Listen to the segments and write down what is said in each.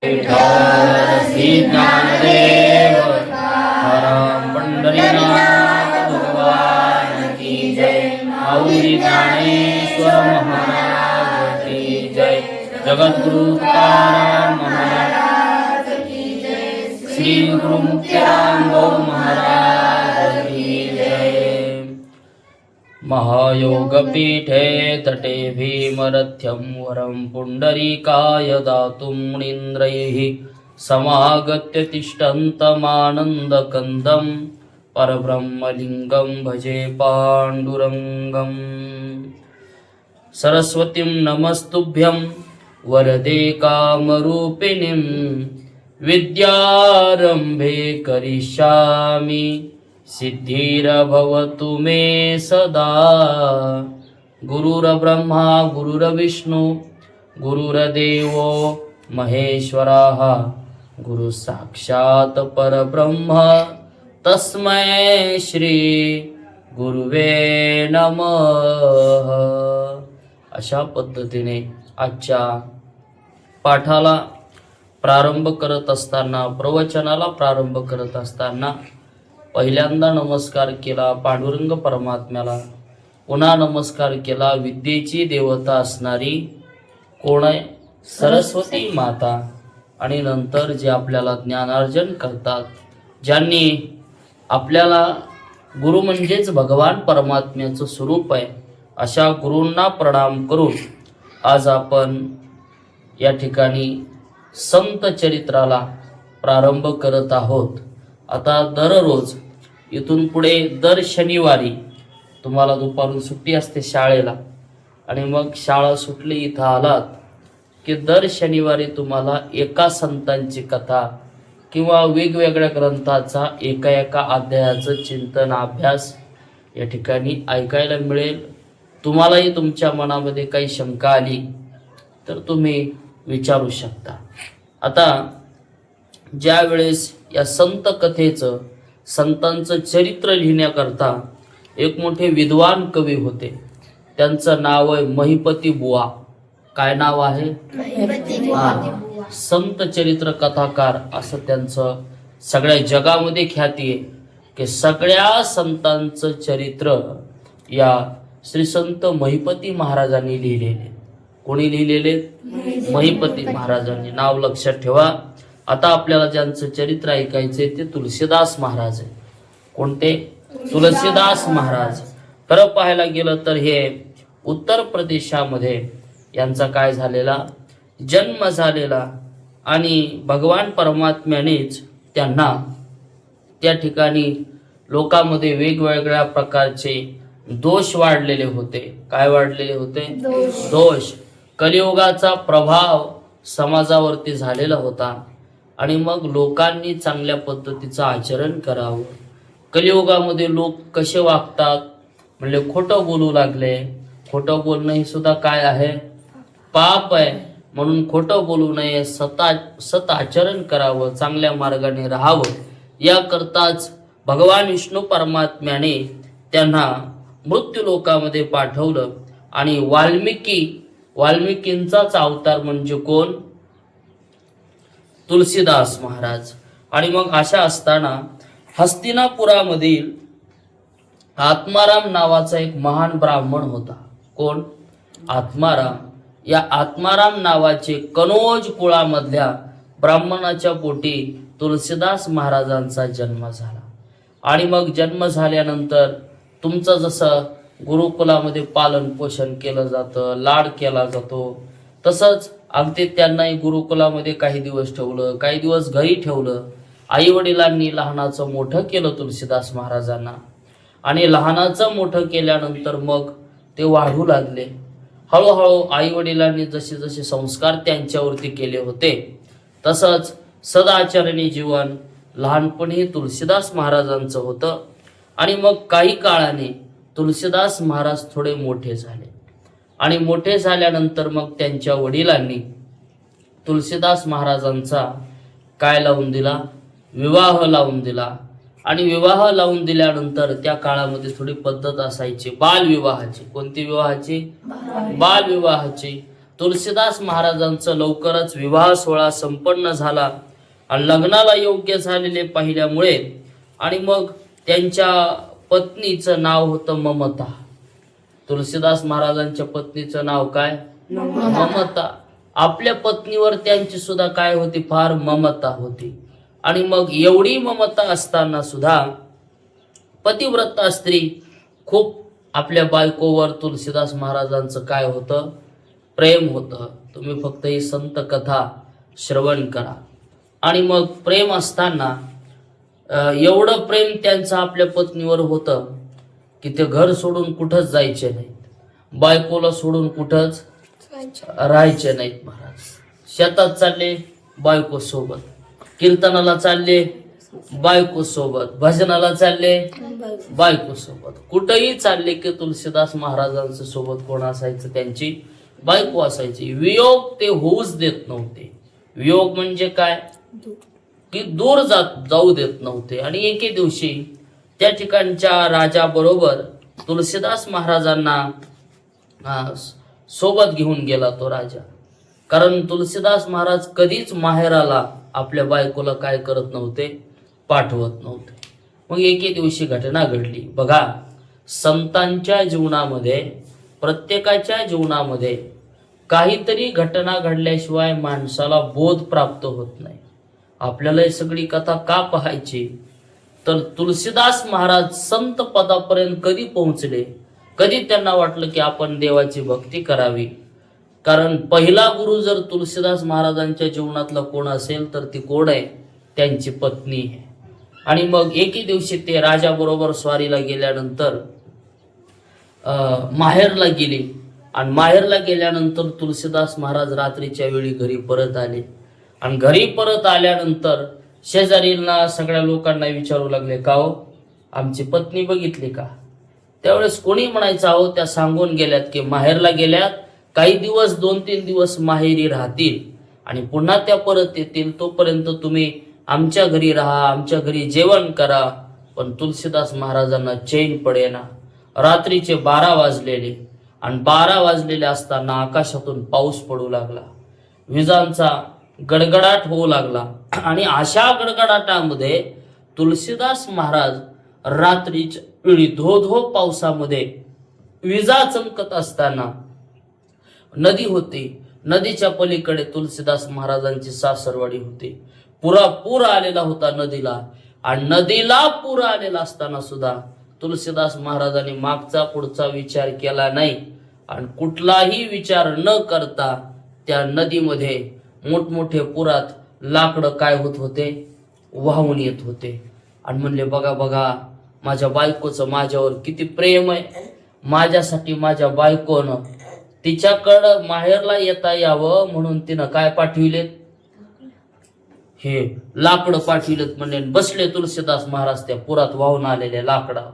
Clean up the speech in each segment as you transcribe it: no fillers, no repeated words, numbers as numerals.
श्री ज्ञानदेव परम पंढरीनाथ भगवान की जय। माऊली ज्ञानेश्वर महाराज की जय। जगद्गुरु तुकाराम महाराज की जय। श्री गुरु मुक्तिराम गौर महाराज की जय। महायोगपीठे तटे भीमरथ्यं वरं पुण्डरीकाय दातुं मुनीन्द्रैः समागत्य तिष्ठन्तमानन्दकन्दं परब्रह्मलिङ्गं भजे पाण्डुरङ्गम्। सरस्वतीं नमस्तुभ्यं वरदे कामरूपिणीं विद्यारम्भे करिष्यामि सिद्धिर्भवतु मे सदा। गुरुर्ब्रह्मा गुरुर्विष्णु गुरुर्देवो महेश्वरः गुरु साक्षात् परब्रह्म तस्मै श्री गुरुवे नमः। अशा पद्धतीने आजच्या पाठाला प्रारंभ करत असताना, प्रवचनाला प्रारंभ करत असताना पहिल्यांदा नमस्कार केला पांडुरंग परमात्म्याला, पुन्हा नमस्कार केला विद्येची देवता असणारी कोण आहे, सरस्वती माता, आणि नंतर जे आपल्याला ज्ञानार्जन करतात, ज्यांनी आपल्याला गुरु म्हणजेच भगवान परमात्म्याचं स्वरूप आहे, अशा गुरूंना प्रणाम करून आज आपण या ठिकाणी संत चरित्राला प्रारंभ करत आहोत। आता दररोज इथून पुढे दर शनिवारी तुम्हाला दुपारून सुट्टी असते शाळेला, आणि मग शाळा सुटली इथं आलात की दर शनिवारी तुम्हाला एका संतांची कथा किंवा वेगवेगळ्या ग्रंथाचा एका अध्यायाचं चिंतन अभ्यास या ठिकाणी ऐकायला मिळेल। तुम्हालाही तुमच्या मनामध्ये काही शंका आली तर तुम्ही विचारू शकता। आता ज्या वेळेस या संत कथेचं, संतांचं चरित्र लिहिण्याकरता एक मोठे विद्वान कवी होते, त्यांचं नाव आहे महिपती बुवा। काय नाव आहे? संत चरित्र कथाकार असं त्यांचं सगळ्या जगामध्ये ख्याती आहे की सगळ्या संतांचं चरित्र या श्री संत महिपती महाराजांनी लिहिलेले। कोणी लिहिलेले? महिपती महाराजांनी। नाव लक्षात ठेवा। आता आपल्याला ज्यांचं चरित्र ऐकायचे ते तुलसीदास महाराज आहे। कोणते? तुलसीदास महाराज। खरं पाहायला गेलं तर हे उत्तर प्रदेशामध्ये यांचा काय झालेला, जन्म झालेला, आणि भगवान परमात्म्यानेच त्यांना त्या ठिकाणी लोकांमध्ये वेगवेगळ्या प्रकारचे दोष वाढलेले होते। काय वाढलेले होते? दोष। कलियुगाचा प्रभाव समाजावरती झालेला होता, आणि मग लोकांनी चांगल्या पद्धतीचं आचरण करावं। कलियुगामध्ये लोक कसे वागतात म्हणजे खोटं बोलू लागले। खोटं बोलणं ही सुद्धा काय आहे? पाप आहे। म्हणून खोटं बोलू नये, सत आचरण करावं, चांगल्या मार्गाने राहावं, याकरताच भगवान विष्णू परमात्म्याने त्यांना मृत्यू लोकामध्ये पाठवलं। आणि वाल्मिकींचाच अवतार म्हणजे कोण? तुलसीदास महाराज। आणि मग अशा असताना हस्तिनापुरामधील आत्माराम नावाचा एक महान ब्राह्मण होता। कोण? आत्माराम। या आत्माराम नावाचे कनोज कुळामधल्या ब्राह्मणाच्या पोटी तुलसीदास महाराजांचा जन्म झाला। आणि मग जन्म झाल्यानंतर तुमचं जसं गुरुकुलामध्ये पालन पोषण केलं जातं, लाड केला जातो, तसंच अगदी त्यांनाही गुरुकुलामध्ये काही दिवस ठेवलं, काही दिवस घरी ठेवलं। आई वडिलांनी लहानाचं मोठं केलं तुलसीदास महाराजांना, आणि लहानाचं मोठं केल्यानंतर मग ते वाढू लागले। हळूहळू आई वडिलांनी जसे जसे संस्कार त्यांच्यावरती केले होते तसंच सदाचरणी जीवन लहानपणी तुलसीदास महाराजांचं होतं। आणि मग काही काळाने तुलसीदास महाराज थोडे मोठे झाले, आणि मोठे झाल्यानंतर मग त्यांच्या वडिलांनी तुलसीदास महाराजांचा काय लावून दिला? विवाह लावून दिला। आणि विवाह लावून दिल्यानंतर त्या काळामध्ये थोडी पद्धत असायची बालविवाहाची। कोणती विवाहाची? बालविवाहाची। तुलसीदास महाराजांचं लवकरच विवाह सोहळा संपन्न झाला आणि लग्नाला योग्य झालेले पाहिल्यामुळे आणि मग त्यांच्या पत्नीचं नाव होतं ममता. तुलसीदास महाराजांच्या पत्नीचं नाव काय? ममता. आपल्या पत्नीवर त्यांची सुद्धा काय होती? फार ममता होती. आणि मग एवढी ममता असताना सुद्धा पतिव्रता स्त्री खूप आपल्या बायकोवर तुलसीदास महाराजांचं काय होतं? प्रेम होतं. तुम्ही फक्त ही संत कथा श्रवण करा. आणि मग प्रेम असताना एवढं प्रेम त्यांचं आपल्या पत्नीवर होतं की ते घर सोडून कुठंच जायचे नाहीत, बायकोला सोडून कुठंच राहायचे नाहीत. महाराज शेतात चालले बायको सोबत, कीर्तनाला चालले बायको सोबत, भजनाला चालले बायको सोबत, कुठंही चालले की तुलसीदास महाराजांच्या सोबत कोण असायचं? त्यांची बायको असायची. वियोग ते होऊच देत नव्हते. वियोग म्हणजे काय? की दूर जाऊ देत नव्हते. आणि एके दिवशी त्या ठिकाणच्या राजाबरोबर तुलसीदास महाराजांना सोबत घेऊन गेला तो राजा. कारण तुलसीदास महाराज कधीच माहेराला आपल्या बायकोला काय करत नव्हते? पाठवत नव्हते. मग एके दिवशी घटना घडली. बघा, संतांच्या जीवनामध्ये, प्रत्येकाच्या जीवनामध्ये काहीतरी घटना घडल्याशिवाय माणसाला बोध प्राप्त होत नाही. आपल्याला ही सगळी कथा का पाहायची? तर तुलसीदास महाराज संत पदापर्यंत कधी पोहोचले, कधी त्यांना वाटलं की आपण देवाची भक्ती करावी. कारण पहिला गुरु जर तुलसीदास महाराजांच्या जीवनातला कोण असेल तर ती कोण आहे? त्यांची पत्नी आहे. आणि मग एके दिवशी ते राजाबरोबर स्वारीला गेल्यानंतर माहेरला गेले. आणि माहेरला गेल्यानंतर तुलसीदास महाराज रात्रीच्या वेळी घरी परत आले. आणि घरी परत आल्यानंतर शेजारीला सगळ्या लोकांना विचारू लागले, का हो, आमची पत्नी बघितली का? त्यावेळेस कोणी म्हणायचं, अहो त्या सांगून गेल्यात की माहेरला गेल्यात, काही दिवस 2-3 दिवस माहेरी राहतील आणि पुन्हा त्या परत येतील, तोपर्यंत तुम्ही आमच्या घरी राहा, आमच्या घरी जेवण करा. पण तुलसीदास महाराजांना चैन पडेना. रात्रीचे 12 वाजलेले आणि 12 वाजलेले असताना आकाशातून पाऊस पडू लागला, विजांचा गडगडाट होऊ लागला. आणि अशा गडगडाटामध्ये तुलसीदास महाराज रात्रीच्या वेळी धो पावसामध्ये विजा चमकत असताना नदी होती, नदीच्या पलीकडे तुलसीदास महाराजांची सासरवाडी होती. पूर आलेला होता नदीला. आणि नदीला पूर आलेला असताना सुद्धा तुलसीदास महाराजांनी मागचा पुढचा विचार केला नाही. आणि कुठलाही विचार न करता त्या नदीमध्ये मोठमोठे पुरात लाकडं काय होत होते? वाहून येत होते. आणि म्हणले, बघा बघा, माझ्या बायकोचं माझ्यावर किती प्रेम आहे. माझ्यासाठी माझ्या बायकोनं तिच्याकडं माहेरला येता यावं म्हणून तिनं काय पाठविलेत? हे लाकडं पाठविलेत. म्हणजे बसले तुलसीदास महाराज त्या पुरात वाहून आलेल्या लाकडा.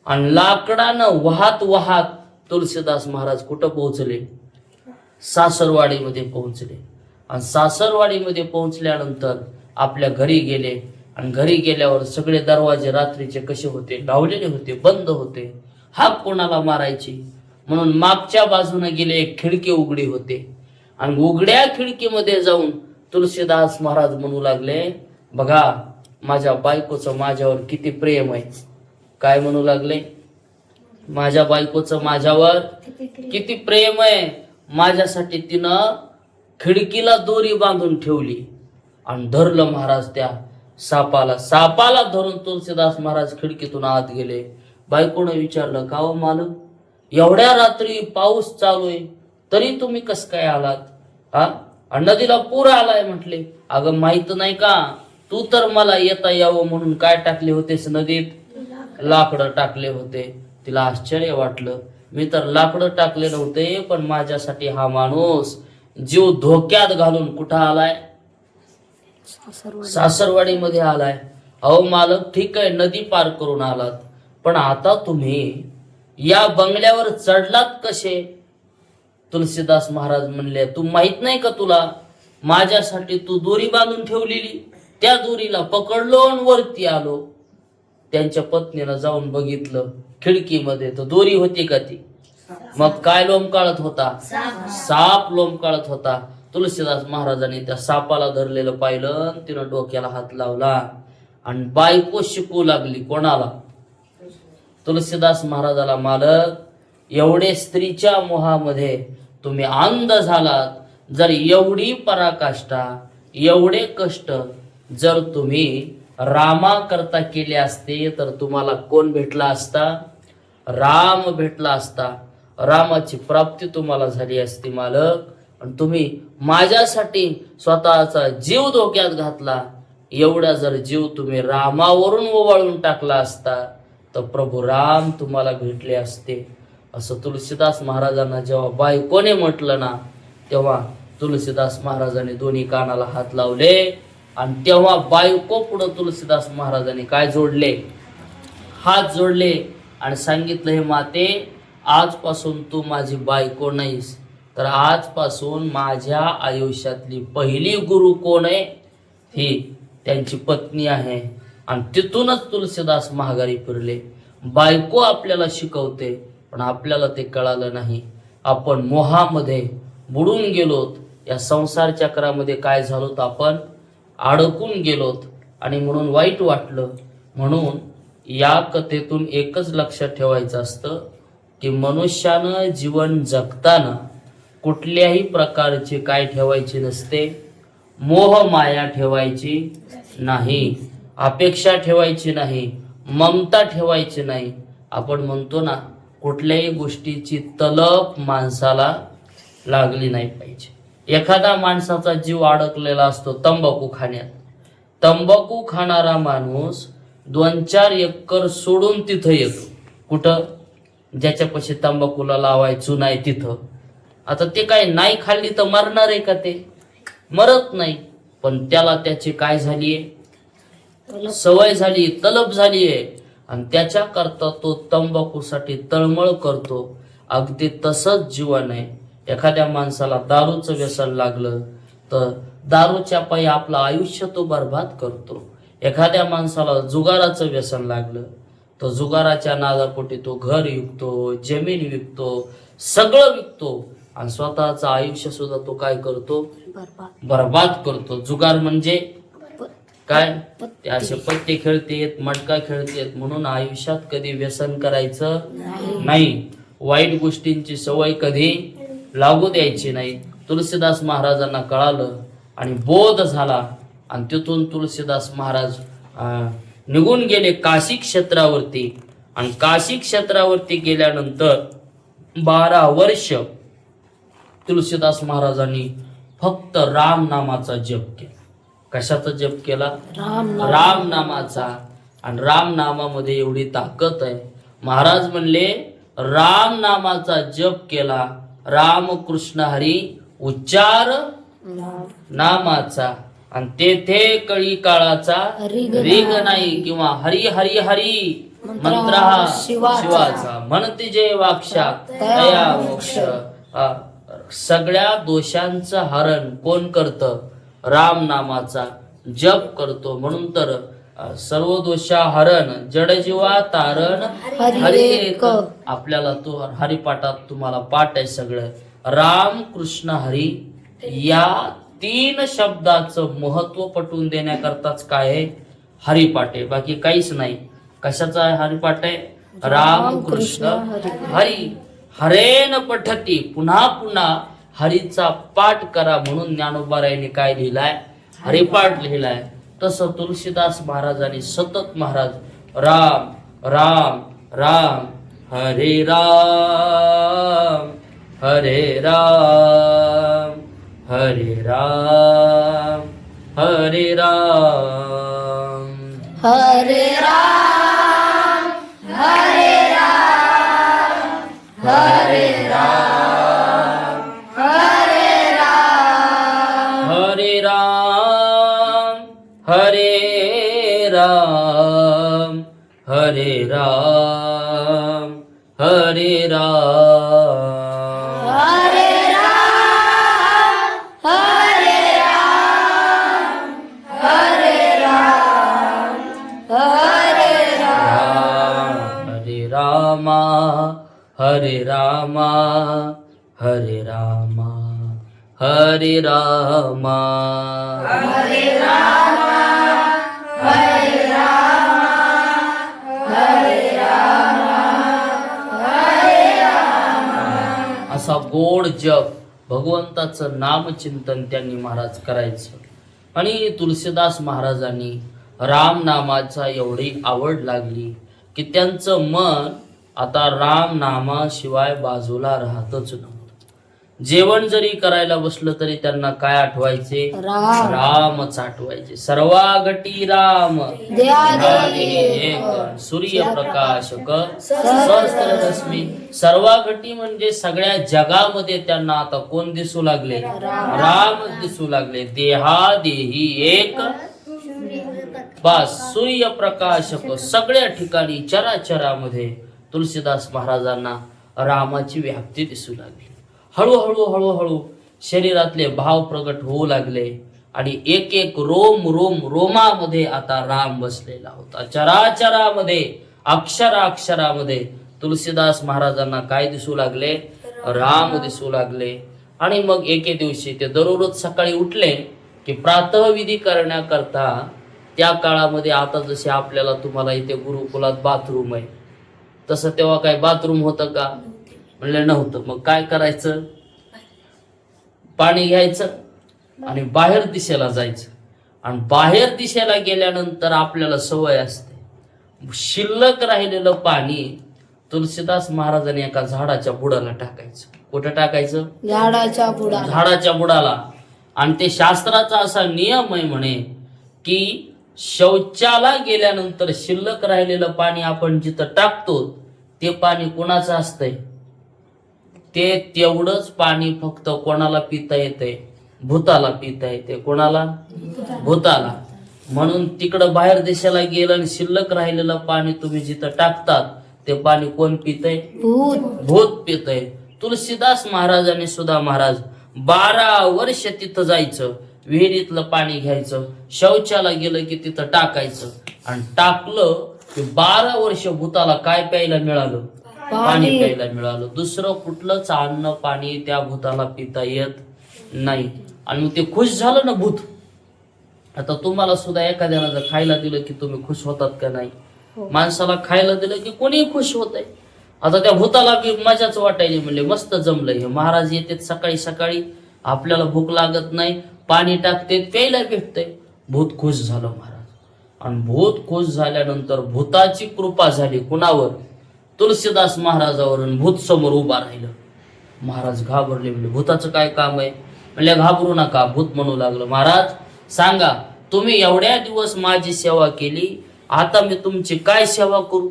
आणि लाकडानं वाहत वाहत तुलसीदास महाराज कुठं पोहोचले? सासरवाडीमध्ये पोहोचले. आणि सासरवाडीमध्ये पोहोचल्यानंतर आपल्या घरी गेले. आणि घरी गेल्यावर सगळे दरवाजे रात्रीचे कसे होते? लावलेले होते, बंद होते. हाक कोणाला मारायची म्हणून मागच्या बाजूने गेले, एक खिडकी उघडी होते. आणि उघड्या खिडकीमध्ये जाऊन तुलसीदास महाराज म्हणू लागले, बघा माझ्या बायकोचं माझ्यावर किती प्रेम आहे. काय म्हणू लागले? माझ्या बायकोचं माझ्यावर किती प्रेम आहे. माझ्यासाठी तिनं खिडकीला दोरी बांधून ठेवली. आणि धरलं महाराज त्या सापाला धरून तुलसीदास महाराज खिडकीतून आत गेले. बायकोनं विचारलं, का हो मालक, एवढ्या रात्री पाऊस चालू आहे तरी तुम्ही कस काय आलात? हा, नदीला पूर आलाय म्हटले. अगं माहित नाही का, तू तर मला येता यावं म्हणून काय टाकले होतेस नदीत? लाकडं टाकले होते. तिला आश्चर्य वाटलं, मी तर लाकडं टाकले नव्हते, पण माझ्यासाठी हा माणूस जीव धोक्यात घालून कुठं आलाय? सासरवाडीमध्ये आलाय. अहो मालक, ठीक आहे, नदी पार करून आलात, पण आता तुम्ही या बंगल्यावर चढलात कसे? तुलसीदास महाराज म्हणले, तू माहित नाही का तुला, माझ्यासाठी तू दोरी बांधून ठेवलेली, त्या दोरीला पकडलो आणि वरती आलो. त्यांच्या पत्नीनं जाऊन बघितलं खिडकीमध्ये, तर दोरी होती का ती? मग काय लोंबकाळत होता? साप लोंबकाळत होता. तुलसीदास महाराजांनी त्या सापाला धरलेलं पाहिलं, तिनं डोक्याला हात लावला आणि बायको शिकू लागली. कोणाला? तुलसीदास महाराजाला, मालक एवढे स्त्रीच्या मोहामध्ये तुम्ही अंध झालात. जर एवढी पराकाष्ठा, एवढे कष्ट जर तुम्ही रामा करता केले असते तर तुम्हाला कोण भेटला असता? राम भेटला असता. रामाची प्राप्ती तुम्हाला झाली असती मालक. आणि तुम्ही माझ्यासाठी स्वतःचा जीव धोक्यात घातला. एवढा जर जीव तुम्ही रामावरून ओवाळून टाकला असता तर प्रभू राम तुम्हाला भेटले असते. असं तुलसीदास महाराजांना जेव्हा बायकोने म्हटलं ना, तेव्हा तुलसीदास महाराजांनी दोन्ही कानाला हात लावले आणि तेव्हा बायको पुढं तुलसीदास महाराजांनी काय जोडले? हात जोडले आणि सांगितलं, हे माते, आजपासून तू माझी बायको नाहीस, तर आजपासून माझ्या आयुष्यातली पहिली गुरु कोण आहे? ही त्यांची पत्नी आहे. आणि तिथूनच तुलसीदास महागारी फिरले. बायको आपल्याला शिकवते, पण आपल्याला ते कळालं नाही. आपण मोहामध्ये बुडून गेलोत. या संसार चक्रामध्ये काय झालोत? आपण अडकून गेलोत आणि म्हणून वाईट वाटलं. म्हणून या कथेतून एकच लक्षात ठेवायचं असतं की मनुष्यानं जीवन जगताना कुठल्याही प्रकारचे काय ठेवायचे नसते? मोह माया ठेवायची नाही, अपेक्षा ठेवायची नाही, ममता ठेवायची नाही. आपण म्हणतो ना, कुठल्याही गोष्टीची तलप माणसाला लागली नाही पाहिजे. एखादा माणसाचा जीव अडकलेला असतो तंबाखू खाण्यात. तंबाखू खाणारा माणूस 2-4 एकर सोडून तिथं येतो. कुठं? ज्याच्यापाशी तंबाखूला लावायचं नाही तिथं. आता ते काय नाही खाल्ली तर मरणार आहे का? ते मरत नाही, पण त्याला त्याची काय झालीये? सवय झाली, तलप झालीये आणि त्याच्याकरता तो तंबाखूसाठी तळमळ करतो. अगदी तसंच जीवन आहे. एखाद्या माणसाला दारूचं व्यसन लागलं तर दारूच्या पायी आपलं आयुष्य तो बर्बाद करतो. एखाद्या माणसाला जुगाराचं व्यसन लागलं तर जुगाराच्या नादापोटी तो घर विकतो, जमीन विकतो, सगळं विकतो आणि स्वतःचं आयुष्य सुद्धा तो काय करतो? बर्बाद करतो. जुगार म्हणजे काय? ते असे पत्ते खेळतेत, मटका खेळतेत. म्हणून आयुष्यात कधी व्यसन करायचं नाही. वाईट गोष्टींची सवय कधी लागू द्यायची नाही. तुलसीदास महाराजांना कळालं आणि बोध झाला आणि तिथून तुलसीदास महाराज निघून गेले काशी क्षेत्रावरती. आणि काशी क्षेत्रावरती गेल्यानंतर 12 वर्ष तुलसीदास महाराजांनी फक्त राम नामाचा जप केला. कशाचा जप केला? राम नामाचा. आणि राम नामामध्ये एवढी ताकद आहे. महाराज म्हणले, राम नामाचा जप केला, राम कृष्ण हरी उच्चार नामाचा, आणि तेथे कळी काळाचा रीग नाही, किंवा हरी हरी हरी मंत्र हा शिवाचा, म्हणते जे वाक्षा तया मोक्ष. सगळ्या दोषांचं हरण कोण करतं? राम नामाचा जप करतो. म्हणून तर सर्व दोषा हरण जडजीवा तारण हरी एक. आपल्याला तो हरिपाठात तुम्हाला पाठ आहे सगळं. राम कृष्ण हरी या 3 शब्दाचं महत्व पटवून देण्याकरताच काय आहे? हरिपाठ आहे, बाकी काहीच नाही. कशाचा हरिपाठ आहे? राम कृष्ण हरी. हरेन पठती, पुन्हा पुन्हा हरीचा पाठ करा म्हणून ज्ञानोबारायांनी काय लिहिलाय? हरिपाठ लिहिलाय. तसं तुलसीदास महाराजांनी सतत महाराज राम राम राम हरे राम हरे राम हरे राम हरे राम हरे राम हरे राम हरे राम हरे राम हरे राम हरे राम हरे राम हरे राम हरे राम हरे राम हरे राम हरे राम हरे रामा हरे रामा हरे रामा हरे रामा असा गोड जप भगवंताचं नामचिंतन त्यांनी महाराज करायचं. आणि तुलसीदास महाराजांनी राम नामाचा एवढी आवड लागली की त्यांचं मन आता राम नामाशिवाय बाजूला राहतच नव्हतं. जेवण जरी करायला बसलं तरी त्यांना काय आठवायचे? राम. रामच आठवायचे. सर्वागटी राम द्यादे एक सूर्यप्रकाशक सहस्ररश्मी. सर्वागटी म्हणजे सगळ्या जगामध्ये त्यांना आता कोण दिसू लागले? राम दिसू लागले. देहा देही एक बस सूर्यप्रकाशक. सगळ्या ठिकाणी चराचरामध्ये तुलसीदास महाराजांना रामाची व्याप्ती दिसू लागली. हळूहळू हळूहळू शरीरातले भाव प्रगट होऊ लागले आणि एक एक रोमामध्ये आता राम बसलेला होता. चराचरामध्ये अक्षरामध्ये तुलसीदास महाराजांना काय दिसू लागले? राम दिसू लागले. आणि मग एके दिवशी ते दररोज सकाळी उठले की प्रातःविधी करण्याकरता, त्या काळामध्ये आता जसे आपल्याला तुम्हाला इथे गुरुकुलात बाथरूम आहे तसं तेव्हा काय बाथरूम होतं का? म्हणलं नव्हतं. मग काय करायचं? पाणी घ्यायचं आणि बाहेर दिशेला जायचं. आणि बाहेर दिशेला गेल्यानंतर आपल्याला सवय असते, शिल्लक राहिलेलं पाणी तुलसीदास महाराजांनी एका झाडाच्या बुडाला टाकायचं. कुठं टाकायचं? झाडाच्या बुडाला. आणि ते शास्त्राचा असा नियम आहे म्हणे की शौचाला गेल्यानंतर शिल्लक राहिलेलं पाणी आपण जिथं टाकतो ते पाणी कोणाचं असतंय? ते तेवढंच पाणी फक्त कोणाला पिता येतंय? भूताला पिता येते. कोणाला? भूताला. म्हणून तिकडं बाहेर देशाला गेलं आणि शिल्लक राहिलेलं पाणी तुम्ही जिथं टाकतात ते पाणी कोण पितय? भूत पितय. तुलसीदास महाराजांनी सुद्धा महाराज 12 वर्ष तिथं जायचं, विहिरीतलं पाणी घ्यायचं, शौचाला गेलं की तिथं टाकायचं. आणि टाकलं की 12 वर्ष भूताला काय प्यायला मिळालं? पाणी प्यायला मिळालं. दुसरं कुठलंच अन्न पाणी त्या भूताला पिता येत नाही. आणि मग ते खुश झालं ना भूत. आता तुम्हाला सुद्धा एखाद्याला जर खायला दिलं की तुम्ही खुश होतात का नाही? माणसाला खायला दिलं की कोणीही खुश होत आहे. आता त्या भूताला की मजाच वाटायची. म्हणले मस्त जमलंय. महाराज येते सकाळी सकाळी, आपल्याला भूक लागत नाही, पाणी टाकते, प्यायला भेटतंय. भूत खुश झालं महाराज. आणि भूत खुश झाल्यानंतर भूताची कृपा झाली कुणावर? तुलसीदास महाराजावर. भूत समोर उभा राहिलं. महाराज घाबरले. म्हणजे भूताचं काय काम आहे? म्हणले घाबरू नका. भूत म्हणू लागलं, महाराज सांगा, तुम्ही एवढ्या दिवस माझी सेवा केली, आता मी तुमची काय सेवा करू?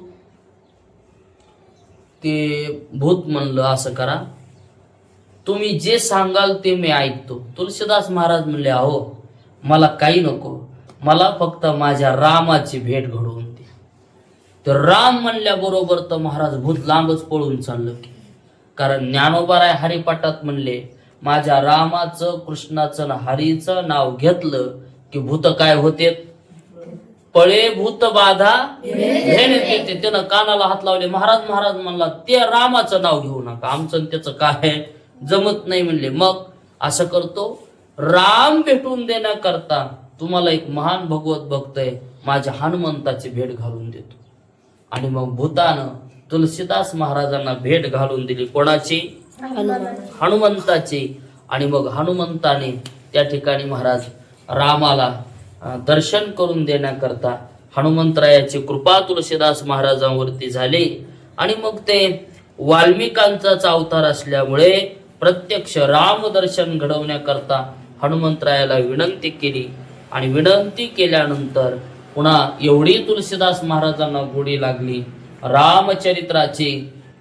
ते भूत म्हणलं असं करा, तुम्ही जे सांगाल ते मी ऐकतो. तुलसीदास महाराज म्हणले अहो मला काही नको, मला फक्त माझ्या रामाची भेट घडवून दे. तर राम म्हणल्याबरोबर तर महाराज भूत लांबच पळून चाललं. कारण ज्ञानोबाराय हरिपाठात म्हणले माझ्या रामाचं कृष्णाचं हरीचं नाव घेतलं की भूत काय होते? पळे भूत बाधा येते. त्यानं कानाला हात लावले. महाराज म्हणला ते रामाचं नाव घेऊ नका, आमचं त्याचं काय जमत नाही. म्हणले मग असं करतो, राम भेटून देण्याकरता तुम्हाला एक महान भगवत भक्त आहे, माझ्या हनुमंताची भेट घालून देतो. आणि मग भूतानं तुलसीदास महाराजांना भेट घालून दिली. कोणाची? हनुमंताची. आणि मग हनुमंताने त्या ठिकाणी महाराज रामाला दर्शन करून देण्याकरता हनुमंतरायाची कृपा तुलसीदास महाराजांवरती झाली. आणि मग ते वाल्मिकांचाच अवतार असल्यामुळे प्रत्यक्ष रामदर्शन घडवण्याकरता हनुमंतरायाला विनंती केली. आणि विनंती केल्यानंतर पुन्हा एवढी तुलसीदास महाराजांना गोडी लागली रामचरित्राची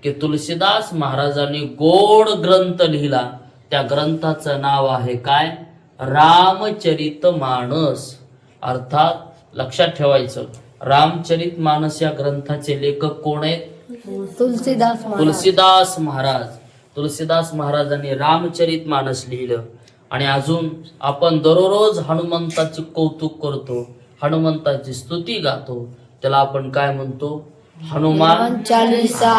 की तुलसीदास महाराजांनी गोड ग्रंथ लिहिला. त्या ग्रंथाचं नाव आहे काय? रामचरित मानस. अर्थात लक्षात ठेवायचं, रामचरित मानस या ग्रंथाचे लेखक कोण आहेत? तुलसीदास महाराज. तुलसीदास महाराजांनी रामचरित मानस लिहिलं. आणि अजून आपण दररोज हनुमंताचे कौतुक करतो, हनुमंताची स्तुती गातो. त्याला आपण काय म्हणतो? हनुमान चालीसा.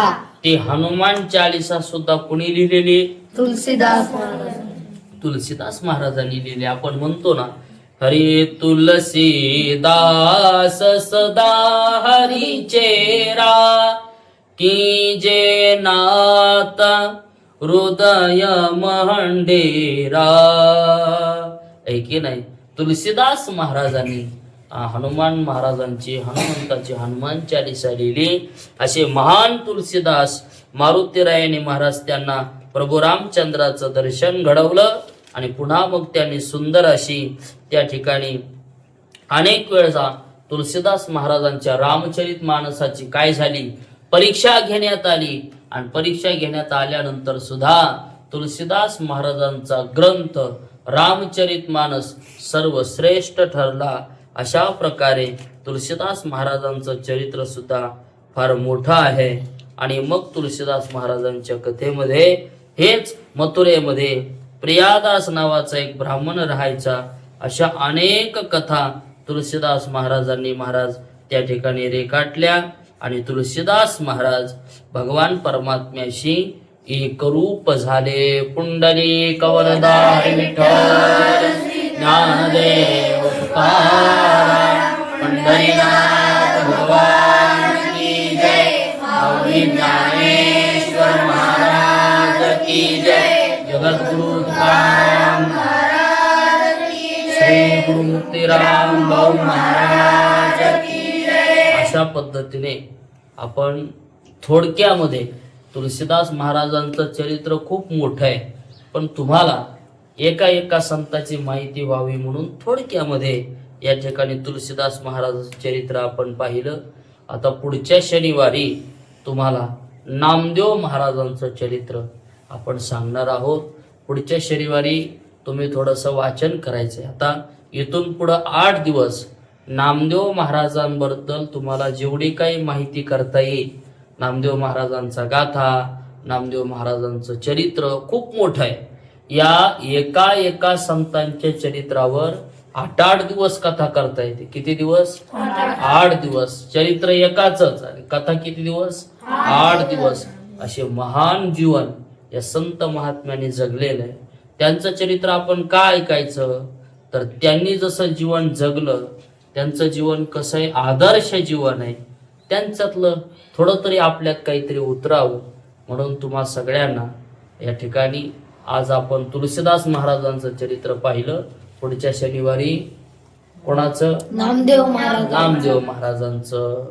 ती हनुमान चालिसा सुद्धा कुणी लिहिलेली? तुलसीदास महाराज. तुलसीदास महाराजांनी लिहिले. आपण म्हणतो ना, हरी तुलसीदास सदा हरी चेरा, की जे नाता हृदय महंडेरा. ऐकी नाही, तुलसीदास महाराजांनी हनुमान महाराजांची, हनुमंताची हनुमान चालिसा लिहिली. असे महान तुलसीदास मारुतीरायाने महाराज त्यांना प्रभू रामचंद्राचं दर्शन घडवलं आणि पुन्हा मग त्यांनी सुंदर अशी त्या ठिकाणी अनेक वेळा तुलसीदास महाराजांच्या रामचरित मानसाची काय झाली, परीक्षा घेण्यात आली. आणि परीक्षा घेण्यात आल्यानंतर सुद्धा तुलसीदास महाराजांचा ग्रंथ रामचरित मानस सर्वश्रेष्ठ ठरला. अशा प्रकारे तुलसीदास महाराजांचं चरित्र सुद्धा फार मोठं आहे. आणि मग तुलसीदास महाराजांच्या कथेमध्ये हेच मथुरेमध्ये प्रियादास नावाचा एक ब्राह्मण राहायचा. अशा अनेक कथा तुलसीदास महाराजांनी महाराज त्या ठिकाणी रेखाटल्या. आणि तुलसीदास महाराज भगवान परमात्म्याशी एक रूप झाले. पुंडलिक वरदारी विठ्ठल ज्ञानदेव तुकाराम, पंढरीनाथ भगवान की जय, माऊली ज्ञानेश्वर महाराज की जय, जगद्गुरु तुकाराम महाराज की जय, श्री गुरु मुक्तीराम भाऊ महाराज की जय. अशा पद्धतीने आपण थोडक्यामध्ये तुलसीदास महाराजांचं चरित्र खूप मोठं आहे, पण तुम्हाला एका एका संताची माहिती व्हावी म्हणून थोडक्यामध्ये या ठिकाणी तुलसीदास महाराजांचं चरित्र आपण पाहिलं. आता पुढच्या शनिवारी तुम्हाला नामदेव महाराजांचं चरित्र आपण सांगणार आहोत. पुढच्या शनिवारी तुम्ही थोडंसं वाचन करायचं आहे. आता इथून पुढं 8 दिवस नामदेव महाराजांबद्दल तुम्हाला जेवढी काही माहिती करता येईल, नामदेव महाराजांचा गाथा, नामदेव महाराजांचं चरित्र खूप मोठं आहे. या एका एका संतांच्या चरित्रावर 8 दिवस कथा करता येते. किती दिवस? 8 दिवस. चरित्र एकाच आणि कथा किती दिवस? 8 दिवस. असे महान जीवन या संत महात्म्याने जगलेलं आहे. त्यांचं चरित्र आपण काय ऐकायचं, तर त्यांनी जसं जीवन जगलं, त्यांचं जीवन कसं आहे, आदर्श जीवन आहे, त्यांच्यातलं थोडं तरी आपल्यात काहीतरी उतरावं म्हणून तुम्हा सगळ्यांना या ठिकाणी आज आपण तुलसीदास महाराजांचं चरित्र पाहिलं. पुढच्या शनिवारी कोणाचं? नामदेव महाराज. नामदेव महाराजांचं